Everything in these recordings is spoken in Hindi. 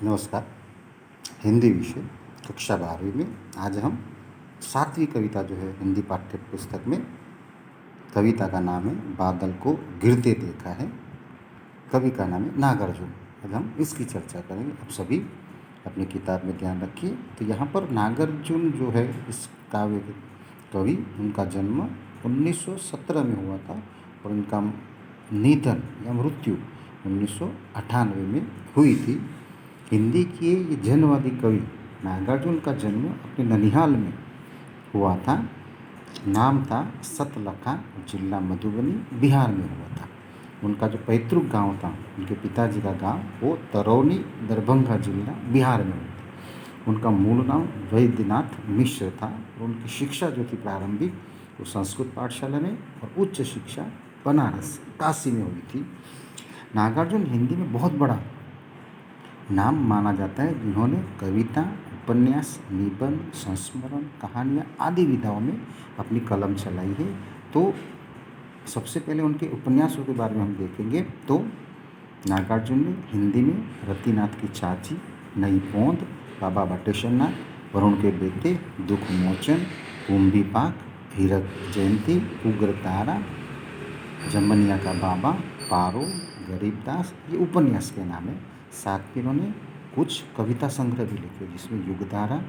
नमस्कार। हिंदी विषय कक्षा 12वीं में आज हम 7वीं कविता जो है हिंदी पाठ्य पुस्तक में कविता का नाम है बादल को गिरते देखा है। कवि का नाम है नागार्जुन। आज हम इसकी चर्चा करेंगे। आप सभी अपनी किताब में ध्यान रखिए। तो यहाँ पर नागार्जुन जो है इस काव्य के कवि, उनका जन्म 1917 में हुआ था और उनका निधन या मृत्यु 1998 में हुई थी। हिंदी के ये जनवादी कवि नागार्जुन का जन्म अपने ननिहाल में हुआ था। नाम था सतलखा, जिला मधुबनी, बिहार में हुआ था। उनका जो पैतृक गांव था, उनके पिताजी का गांव, वो तरौनी, दरभंगा जिला, बिहार में हुआ था। उनका मूल नाम वैद्यनाथ मिश्र था और उनकी शिक्षा जो थी प्रारंभिक, वो संस्कृत पाठशाला में और उच्च शिक्षा बनारस, काशी में हुई थी। नागार्जुन हिंदी में बहुत बड़ा नाम माना जाता है, जिन्होंने कविता, उपन्यास, निबंध, संस्मरण, कहानियाँ आदि विधाओं में अपनी कलम चलाई है। तो सबसे पहले उनके उपन्यासों के बारे में हम देखेंगे। तो नागार्जुन ने हिंदी में रतिनाथ की चाची, नई पोंद, बाबा बटेश्वर नाथ, वरुण के बेटे, दुख मोचन, कुंभी पाक, हीरक जयंती, उग्र तारा, जमनिया का बाबा, पारो, गरीबदास, ये उपन्यास के नाम है। साथ में इन्होंने कुछ कविता संग्रह भी लिखे, जिसमें युगधारा,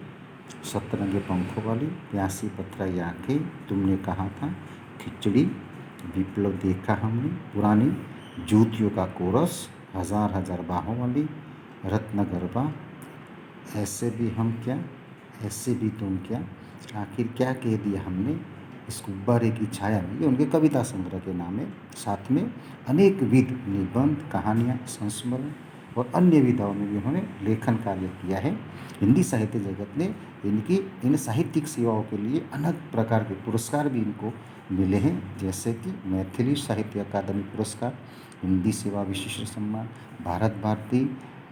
सतरंगे पंखों वाली, प्यासी पथराई आंखें, तुमने कहा था, खिचड़ी, विप्लव देखा हमने, पुरानी जूतियों का कोरस, हजार हजार बाहों वाली, रत्नगर्भा, ऐसे भी हम क्या, ऐसे भी तुम क्या, आखिर क्या कह दिया हमने, इस गुब्बारे की छाया में, ये उनके कविता संग्रह के नाम है। साथ में अनेक विध निबंध, कहानियाँ, संस्मरण और अन्य विधाओं में भी उन्होंने लेखन कार्य किया है। हिंदी साहित्य जगत ने इनकी इन साहित्यिक सेवाओं के लिए अनेक प्रकार के पुरस्कार भी इनको मिले हैं, जैसे कि मैथिली साहित्य अकादमी पुरस्कार, हिंदी सेवा विशिष्ट सम्मान, भारत भारती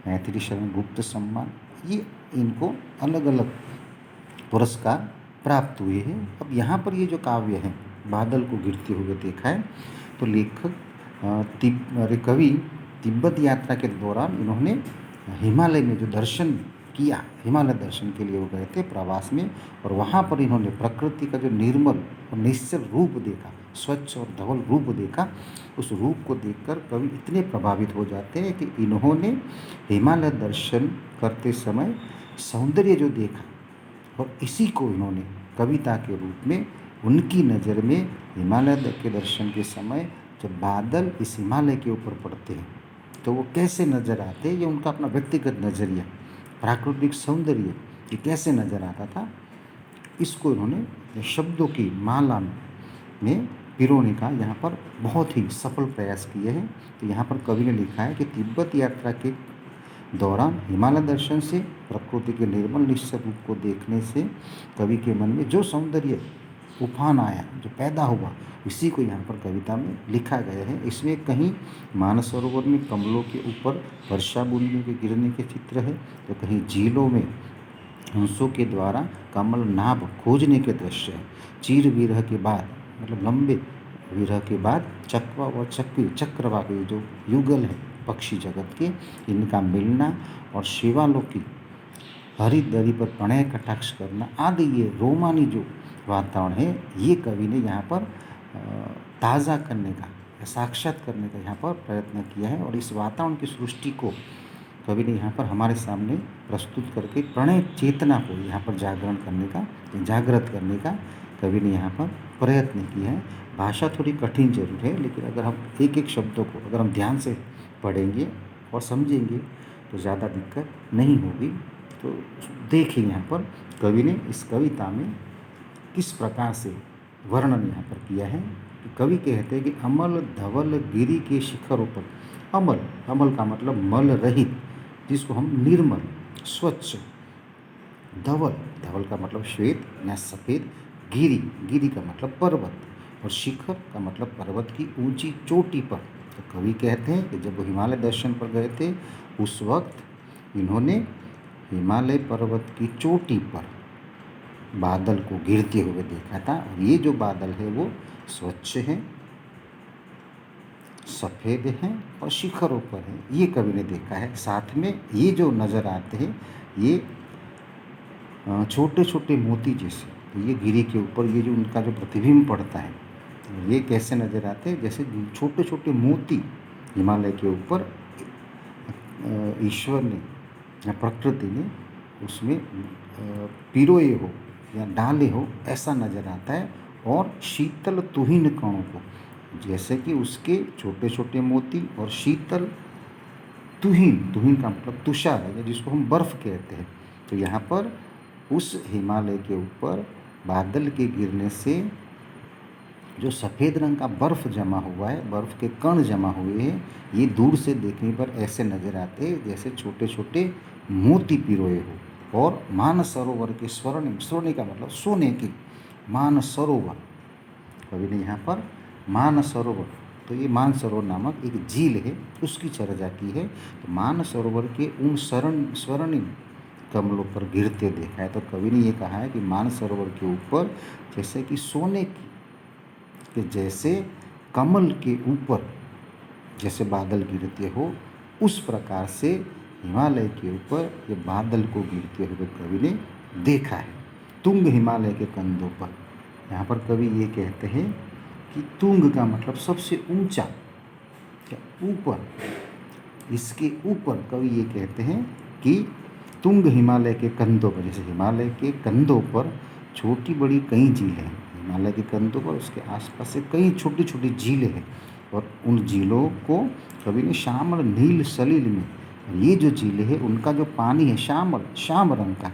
मैथिली शरण गुप्त सम्मान, ये इनको अलग अलग पुरस्कार प्राप्त हुए हैं। अब यहाँ पर ये जो काव्य है बादल को गिरते हुए देखा है, तो लेखक कवि तिब्बत यात्रा के दौरान इन्होंने हिमालय में जो दर्शन किया, हिमालय दर्शन के लिए वो गए थे प्रवास में, और वहाँ पर इन्होंने प्रकृति का जो निर्मल और निश्चल रूप देखा, स्वच्छ और धवल रूप देखा। उस रूप को देखकर कवि इतने प्रभावित हो जाते हैं कि इन्होंने हिमालय दर्शन करते समय सौंदर्य जो देखा, और इसी को इन्होंने कविता के रूप में, उनकी नज़र में हिमालय के दर्शन के समय जब बादल इस हिमालय के ऊपर पड़ते हैं तो वो कैसे नज़र आते हैं, ये उनका अपना व्यक्तिगत नज़रिया, प्राकृतिक सौंदर्य ये कैसे नज़र आता था, इसको इन्होंने शब्दों की माला में पिरोने का यहाँ पर बहुत ही सफल प्रयास किए हैं। तो यहाँ पर कवि ने लिखा है कि तिब्बत यात्रा के दौरान हिमालय दर्शन से, प्रकृति के निर्मल निश्चल रूप को देखने से कवि के मन में जो सौंदर्य उफान आया, जो पैदा हुआ, इसी को यहाँ पर कविता में लिखा गया है। इसमें कहीं मानसरोवर में कमलों के ऊपर वर्षा बूंदों के गिरने के चित्र है, तो कहीं झीलों में हंसों के द्वारा कमल नाभ खोजने के दृश्य है। चीर विरह के बाद, मतलब लंबे विरह के बाद, चकवा व चक्वी, चक्रवाक, ये जो युगल है पक्षी जगत के, इनका मिलना और शिवालोकी हरी दरी पर प्रणय कटाक्ष करना आदि, ये रोमानी जो वातावरण है, ये कवि ने यहाँ पर ताज़ा करने का, साक्षात करने का यहाँ पर प्रयत्न किया है। और इस वातावरण की सृष्टि को कवि ने यहाँ पर हमारे सामने प्रस्तुत करके प्रणय चेतना को यहाँ पर जागरण करने का, जागृत करने का कवि ने यहाँ पर प्रयत्न किया है। भाषा थोड़ी कठिन जरूर है, लेकिन अगर हम एक एक शब्दों को अगर हम ध्यान से पढ़ेंगे और समझेंगे तो ज़्यादा दिक्कत नहीं होगी। तो देखिए यहाँ पर कवि ने इस कविता में किस प्रकार से वर्णन यहाँ पर किया है। तो कवि कहते हैं कि अमल धवल गिरी के शिखरों पर, अमल, अमल का मतलब मल रहित, जिसको हम निर्मल, स्वच्छ, धवल, धवल का मतलब श्वेत या सफ़ेद, गिरी, गिरी का मतलब पर्वत, और शिखर का मतलब पर्वत की ऊंची चोटी पर। तो कवि कहते हैं कि जब वो हिमालय दर्शन पर गए थे, उस वक्त इन्होंने हिमालय पर्वत की चोटी पर बादल को गिरते हुए देखा था, और ये जो बादल है वो स्वच्छ है, सफ़ेद हैं और शिखरों पर हैं, ये कवि ने देखा है। साथ में ये जो नज़र आते हैं ये छोटे छोटे मोती जैसे, ये गिरी के ऊपर ये जो उनका जो प्रतिबिंब पड़ता है, ये कैसे नज़र आते हैं, जैसे छोटे छोटे मोती हिमालय के ऊपर ईश्वर ने या प्रकृति ने उसमें पिरोए हो या डाले हो, ऐसा नज़र आता है। और शीतल तुहिन कणों को, जैसे कि उसके छोटे छोटे मोती और शीतल तुहिन, तुहिन का मतलब तुषार है जिसको हम बर्फ़ कहते हैं। तो यहाँ पर उस हिमालय के ऊपर बादल के गिरने से जो सफ़ेद रंग का बर्फ़ जमा हुआ है, बर्फ़ के कण जमा हुए हैं, ये दूर से देखने पर ऐसे नज़र आते हैं जैसे छोटे छोटे मोती पिरोए हो। और मानसरोवर के स्वर्णिम, स्वर्णिम का मतलब सोने की, मानसरोवर, कवि ने यहाँ पर मानसरोवर, तो ये मानसरोवर नामक एक झील है, उसकी चर्चा की है। तो मानसरोवर के उन स्वर्णिम कमलों पर गिरते देखा है। तो कवि ने ये कहा है कि मानसरोवर के ऊपर जैसे कि सोने की, कि जैसे कमल के ऊपर जैसे बादल गिरते हो, उस प्रकार से हिमालय के ऊपर ये बादल को गिरते हुए कवि ने देखा है। तुंग हिमालय के कंधों पर, यहाँ पर कवि ये कहते हैं कि तुंग का मतलब सबसे ऊंचा, ऊपर, इसके ऊपर कवि ये कहते हैं कि तुंग हिमालय के कंधों पर, जैसे हिमालय के कंधों पर छोटी बड़ी कई झीलें हैं, हिमालय के कंधों पर उसके आसपास से कई छोटी छोटी झीलें हैं, और उन झीलों को कवि ने श्यामल नील सलिल में, ये जो झीलें हैं उनका जो पानी है श्यामल, श्याम रंग का,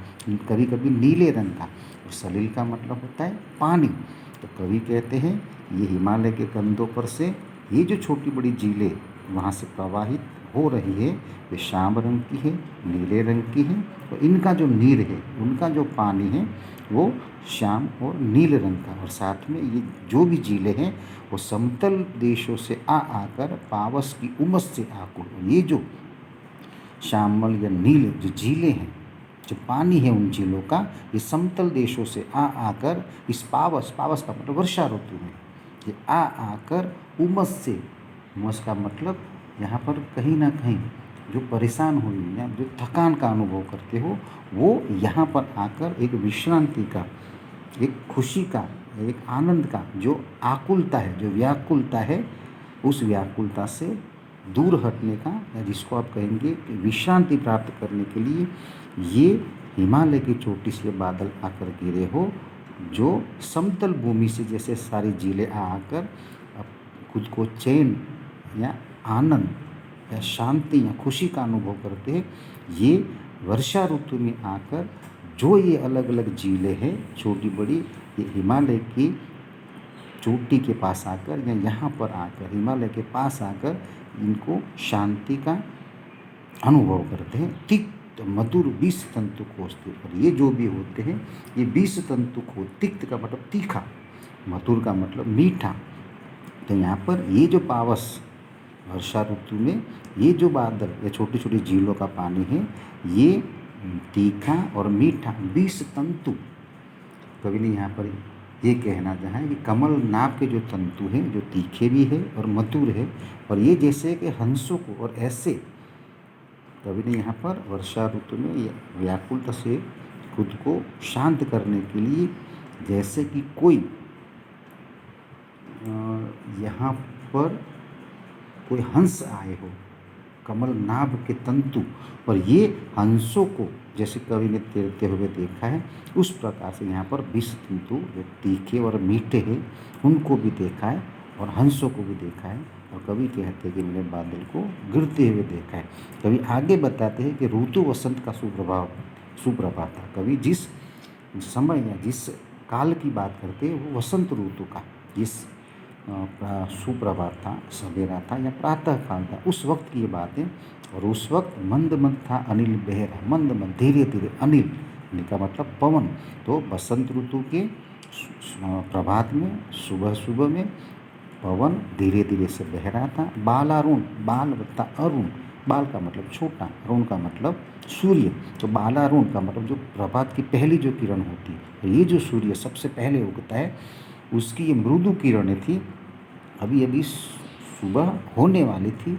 कभी कभी नीले रंग का, और सलिल का मतलब होता है पानी। तो कवि कहते हैं ये हिमालय के कंधों पर से ये जो छोटी बड़ी झीलें वहाँ से प्रवाहित हो रही है, वे श्याम रंग की है, नीले रंग की है, और इनका जो नीर है, उनका जो पानी है वो श्याम और नील रंग का। और साथ में ये जो भी झीलें हैं वो समतल देशों से आकर पावस की उमस से आकुल, ये जो श्यामल या नील जो झीलें हैं, जो पानी है उन झीलों का, ये समतल देशों से आकर इस पावस, पावस का मतलब वर्षा ऋतु में, ये आकर उमस से, उमस का मतलब यहाँ पर कहीं ना कहीं जो परेशान हुई या जो थकान का अनुभव करते हो, वो यहाँ पर आकर एक विश्रांति का, एक खुशी का, एक आनंद का, जो आकुलता है, जो व्याकुलता है, उस व्याकुलता से दूर हटने का, या जिसको आप कहेंगे कि विश्रांति प्राप्त करने के लिए ये हिमालय की चोटी से बादल आकर गिरे हो, जो समतल भूमि से जैसे सारी झीलें आकर खुद को चैन या आनंद या शांति या खुशी का अनुभव करते हैं, ये वर्षा ऋतु में आकर जो ये अलग अलग झीलें हैं छोटी बड़ी, ये हिमालय की चोटी के पास आकर या यहाँ पर आकर, हिमालय के पास आकर इनको शांति का अनुभव करते हैं। तिक्त मधुर 20 तंतु खोजते, और ये जो भी होते हैं ये 20 तंतु खोज, तिक्त का मतलब तीखा, मधुर का मतलब मीठा। तो यहाँ पर ये जो पावस वर्षा ऋतु में ये जो बादल या छोटी छोटी झीलों का पानी है, ये तीखा और मीठा 20 तंतु, कवि ने यहाँ पर ये कहना चाहा है कि कमल नाभ के जो तंतु हैं, जो तीखे भी है और मधुर है, और ये जैसे कि हंसों को, और ऐसे कवि ने यहाँ पर वर्षा ऋतु में व्याकुलता से खुद को शांत करने के लिए, जैसे कि कोई यहाँ पर कोई हंस आए हो, कमल नाभ के तंतु, और ये हंसों को जैसे कवि ने तैरते हुए देखा है, उस प्रकार से यहाँ पर 20 तंतु जो तीखे और मीठे हैं उनको भी देखा है, और हंसों को भी देखा है। और कवि कहते हैं कि मैंने बादल को गिरते हुए देखा है। कवि आगे बताते हैं कि ऋतु वसंत का सुप्रभात था। कवि जिस समय या जिस काल की बात करते हैं वो वसंत ऋतु का जिस सुप्रभात था, सवेरा था या प्रातः काल था, उस वक्त की ये बात है। और उस वक्त मंद मंद था अनिल बहरा, मंद मंद धीरे धीरे, अनिल का मतलब पवन। तो बसंत ऋतु के प्रभात में, सुबह सुबह में पवन धीरे धीरे से बह रहा था। बालारुण, बाल बता अरुण, बाल का मतलब छोटा, अरुण का मतलब सूर्य। तो बालारुण का मतलब जो प्रभात की पहली जो किरण होती है, तो ये जो सूर्य सबसे पहले उगता है, उसकी ये मृदु किरणें थी, अभी अभी सुबह होने वाली थी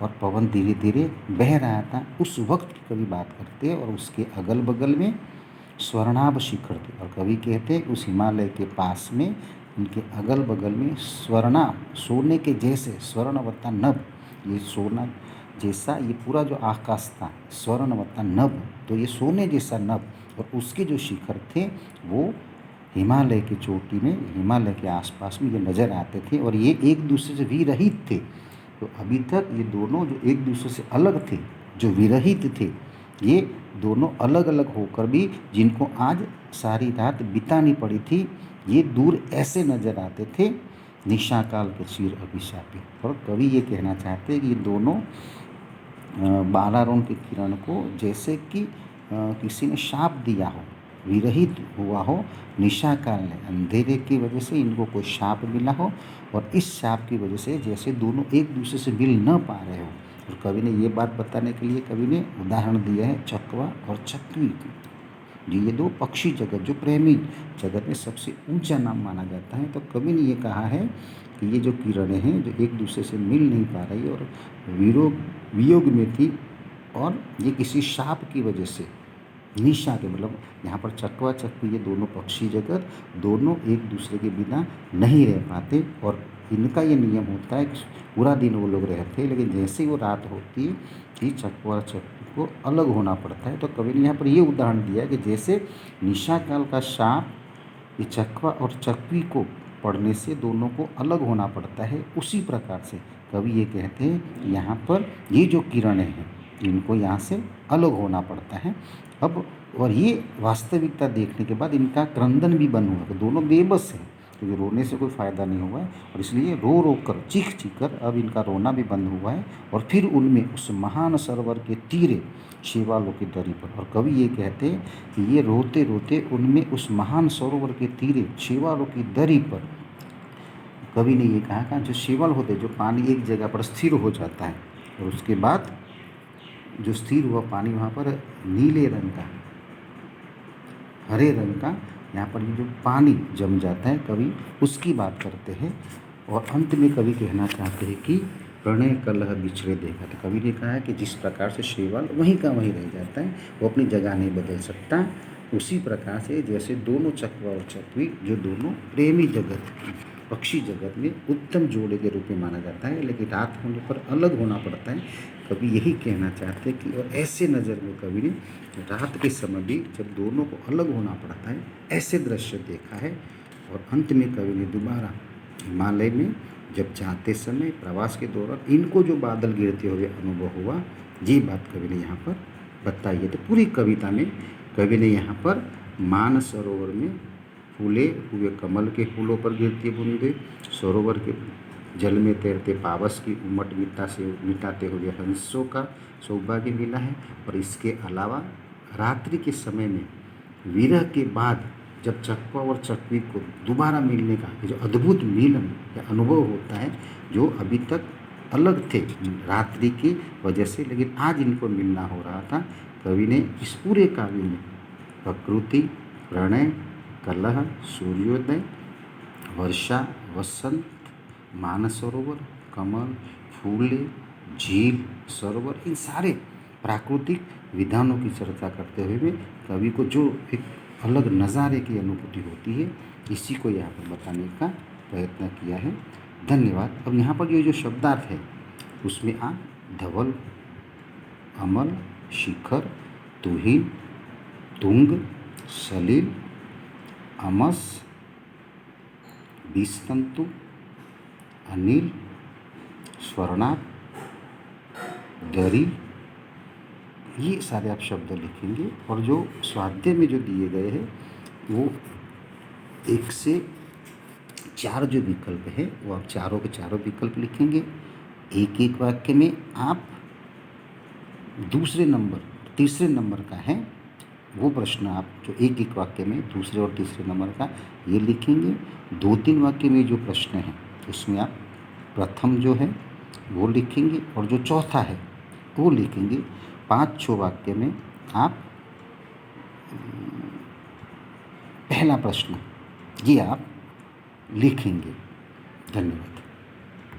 और पवन धीरे धीरे बह रहा था। उस वक्त की कवि बात करते हैं और उसके अगल बगल में स्वर्णाभ शिखर थे। और कवि कहते हैं उस हिमालय के पास में उनके अगल बगल में स्वर्णाभ, सोने के जैसे, स्वर्णवत्ता नभ, ये सोना जैसा ये पूरा जो आकाश था, स्वर्णवत्ता नभ, तो ये सोने जैसा नभ, और उसके जो शिखर थे वो हिमालय की चोटी में, हिमालय के आसपास में ये नज़र आते थे और ये एक दूसरे से विरहित थे। तो अभी तक ये दोनों जो एक दूसरे से अलग थे, जो विरहित थे, ये दोनों अलग अलग होकर भी जिनको आज सारी रात बितानी पड़ी थी, ये दूर ऐसे नज़र आते थे निशा काल के चिर अभिशापित। और कवि ये कहना चाहते हैं कि ये दोनों बालारोण की किरण को जैसे कि किसी ने शाप दिया हो, विरहित हुआ हो निशा काल ने, अंधेरे की वजह से इनको कोई शाप मिला हो और इस शाप की वजह से जैसे दोनों एक दूसरे से मिल न पा रहे हो। और कवि ने ये बात बताने के लिए कवि ने उदाहरण दिया है चकवा और चकवी की, जो ये दो पक्षी जगत, जो प्रेमी जगत में सबसे ऊंचा नाम माना जाता है। तो कवि ने ये कहा है कि ये जो किरणें हैं जो एक दूसरे से मिल नहीं पा रही और वियोग में थी, और ये किसी शाप की वजह से, निशा के मतलब यहाँ पर चकवा चकवी, ये दोनों पक्षी जगत दोनों एक दूसरे के बिना नहीं रह पाते। और इनका ये नियम होता है कि पूरा दिन वो लोग रहते हैं, लेकिन जैसे ही वो रात होती है कि चकवा चकवी को अलग होना पड़ता है। तो कवि ने यहाँ पर ये उदाहरण दिया कि जैसे निशा काल का शाप ये चकवा और चकवी को पढ़ने से दोनों को अलग होना पड़ता है, उसी प्रकार से कवि ये कहते हैं यहाँ पर ये जो किरणें हैं इनको यहाँ से अलग होना पड़ता है। अब और ये वास्तविकता देखने के बाद इनका क्रंदन भी बंद हुआ, तो दोनों बेबस हैं, क्योंकि रोने से कोई फ़ायदा नहीं हुआ है और इसलिए रो रो कर, चीख चीख कर अब इनका रोना भी बंद हुआ है। और फिर उनमें उस महान सरोवर के तीरे शिवालों की दरी पर, और कवि ये कहते हैं कि ये रोते रोते उनमें उस महान सरोवर के तीरे शिवालों की दरी पर, कवि ने ये कहा कि जो शिवल होते, जो पानी एक जगह पर स्थिर हो जाता है और उसके बाद जो स्थिर हुआ पानी वहाँ पर नीले रंग का, हरे रंग का यहाँ पर जो पानी जम जाता है, कवि उसकी बात करते हैं। और अंत में कवि कहना चाहते हैं कि प्रणय कलह बिछड़े देखा। तो कवि ने कहा है कि जिस प्रकार से शैवाल वहीं का वहीं रह जाता है, वो अपनी जगह नहीं बदल सकता, उसी प्रकार से जैसे दोनों चकवा और चकवी जो दोनों प्रेमी जगत, पक्षी जगत में उत्तम जोड़े के रूप में माना जाता है, लेकिन रात होने पर अलग होना पड़ता है। कवि यही कहना चाहते हैं कि और ऐसे नज़र में कवि ने रात के समय भी जब दोनों को अलग होना पड़ता है ऐसे दृश्य देखा है। और अंत में कवि ने दोबारा हिमालय में जब जाते समय प्रवास के दौरान इनको जो बादल गिरते हुए अनुभव हुआ, ये बात कवि ने यहाँ पर बताई है। तो पूरी कविता में कवि ने यहाँ पर मानस सरोवर में फूले हुए कमल के फूलों पर गिरती बूंदे, सरोवर के जल में तैरते पावस की उमट मिटाते हुए हंसों का सौभाग्य मिला है। और इसके अलावा रात्रि के समय में विरह के बाद जब चकवा और चकवी को दोबारा मिलने का जो अद्भुत मिलन या अनुभव होता है, जो अभी तक अलग थे रात्रि की वजह से, लेकिन आज इनको मिलना हो रहा था। कवि ने इस पूरे काव्य में प्रकृति, प्रणय, कलह, सूर्योदय, वर्षा, वसंत, मानसरोवर, कमल, फूले, झील, सरोवर, इन सारे प्राकृतिक विधानों की चर्चा करते हुए कवि को जो एक अलग नज़ारे की अनुभूति होती है, इसी को यहाँ पर बताने का प्रयत्न किया है। धन्यवाद। अब यहाँ पर ये जो शब्दार्थ है उसमें आप धवल, अमल, शिखर, तुहिन, तुंग, सलील, अमस, विस्तंतु, अनिल, स्वर्णाभ, दरी, ये सारे आप शब्द लिखेंगे। और जो स्वाध्याय में जो दिए गए हैं वो 1 से 4 जो विकल्प है वो आप चारों के चारों विकल्प लिखेंगे। एक एक वाक्य में आप दूसरे नंबर, तीसरे नंबर का है वो प्रश्न आप जो एक एक वाक्य में दूसरे और तीसरे नंबर का ये लिखेंगे। 2-3 वाक्य में जो प्रश्न है उसमें आप प्रथम जो है वो लिखेंगे और जो चौथा है वो लिखेंगे। 5-6 वाक्य में आप पहला प्रश्न ये आप लिखेंगे। धन्यवाद।